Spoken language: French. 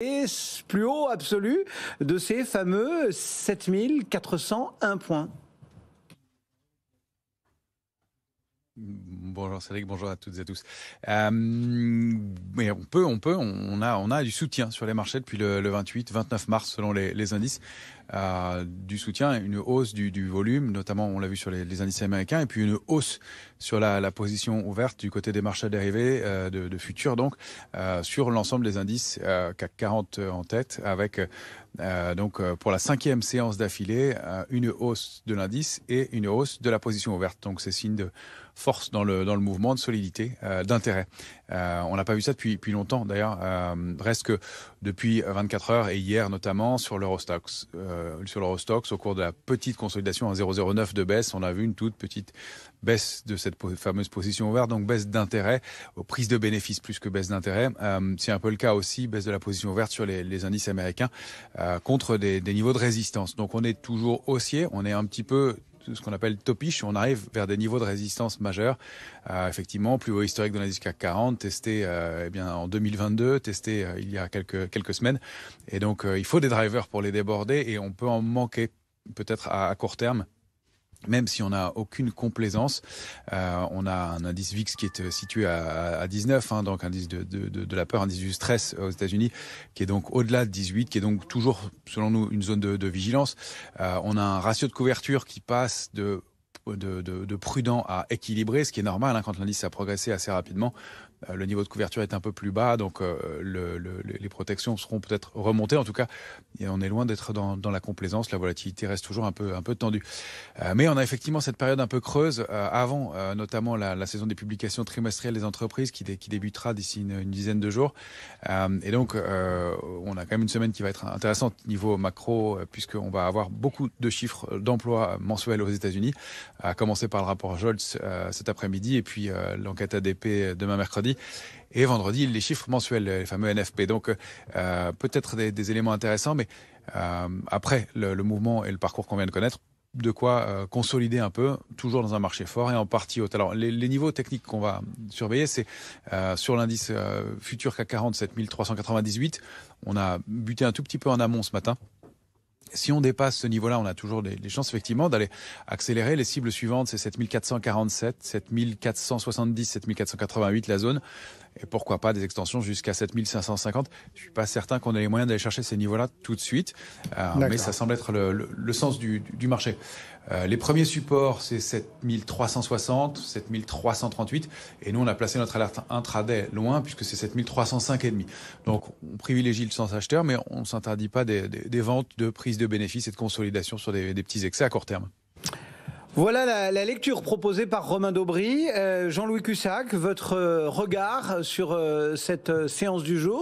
Et plus haut absolu de ces fameux 7401 points. Bonjour Cédric, bonjour à toutes et à tous. Mais on a du soutien sur les marchés depuis le 28-29 mars selon les indices. Du soutien, une hausse du volume, notamment on l'a vu sur les indices américains, et puis une hausse sur la position ouverte du côté des marchés dérivés de futurs, donc sur l'ensemble des indices, CAC 40 en tête, avec pour la 5e séance d'affilée, une hausse de l'indice et une hausse de la position ouverte. Donc c'est signe de force dans le mouvement, de solidité, d'intérêt. On n'a pas vu ça depuis longtemps d'ailleurs. Reste que depuis 24 heures et hier notamment sur l'Eurostoxx, au cours de la petite consolidation à 0,09 de baisse, on a vu une toute petite baisse de cette fameuse position ouverte, donc baisse d'intérêt, aux prises de bénéfices plus que baisse d'intérêt. C'est un peu le cas aussi, baisse de la position ouverte sur les indices américains contre des niveaux de résistance. Donc on est toujours haussier, on est un petit peu ce qu'on appelle topish, on arrive vers des niveaux de résistance majeurs. Effectivement, plus haut historique de l'indice CAC 40, testé en 2022, testé il y a quelques semaines. Et donc, il faut des drivers pour les déborder et on peut en manquer peut-être à court terme. Même si on n'a aucune complaisance, on a un indice VIX qui est situé à 19, donc indice de la peur, indice du stress aux États-Unis, qui est donc au-delà de 18, qui est donc toujours, selon nous, une zone de vigilance. On a un ratio de couverture qui passe de prudent à équilibré, ce qui est normal quand l'indice a progressé assez rapidement. Le niveau de couverture est un peu plus bas, donc les protections seront peut-être remontées. En tout cas, on est loin d'être dans la complaisance. La volatilité reste toujours un peu tendue. Mais on a effectivement cette période un peu creuse avant, notamment la saison des publications trimestrielles des entreprises qui débutera d'ici une dizaine de jours. Et donc, on a quand même une semaine qui va être intéressante niveau macro, puisqu'on va avoir beaucoup de chiffres d'emploi mensuels aux États-Unis, à commencer par le rapport Scholz cet après-midi, et puis l'enquête ADP demain mercredi. Et vendredi, les chiffres mensuels, les fameux NFP. Donc, peut-être des éléments intéressants, mais après le mouvement et le parcours qu'on vient de connaître, de quoi consolider un peu, toujours dans un marché fort et en partie haute. Alors, les niveaux techniques qu'on va surveiller, c'est sur l'indice futur CAC 40, 7398. On a buté un tout petit peu en amont ce matin. Si on dépasse ce niveau-là, on a toujours les chances effectivement d'aller accélérer. Les cibles suivantes, c'est 7447, 7470, 7488 la zone. Et pourquoi pas des extensions jusqu'à 7550. Je suis pas certain qu'on ait les moyens d'aller chercher ces niveaux-là tout de suite. Mais ça semble être le sens du marché. Les premiers supports, c'est 7360, 7338. Et nous, on a placé notre alerte intraday loin, puisque c'est 7305,5. Donc, on privilégie le sens acheteur, mais on ne s'interdit pas des ventes, de prise de bénéfices et de consolidation sur des petits excès à court terme. Voilà la lecture proposée par Romain Daubry. Jean-Louis Cussac, votre regard sur cette séance du jour.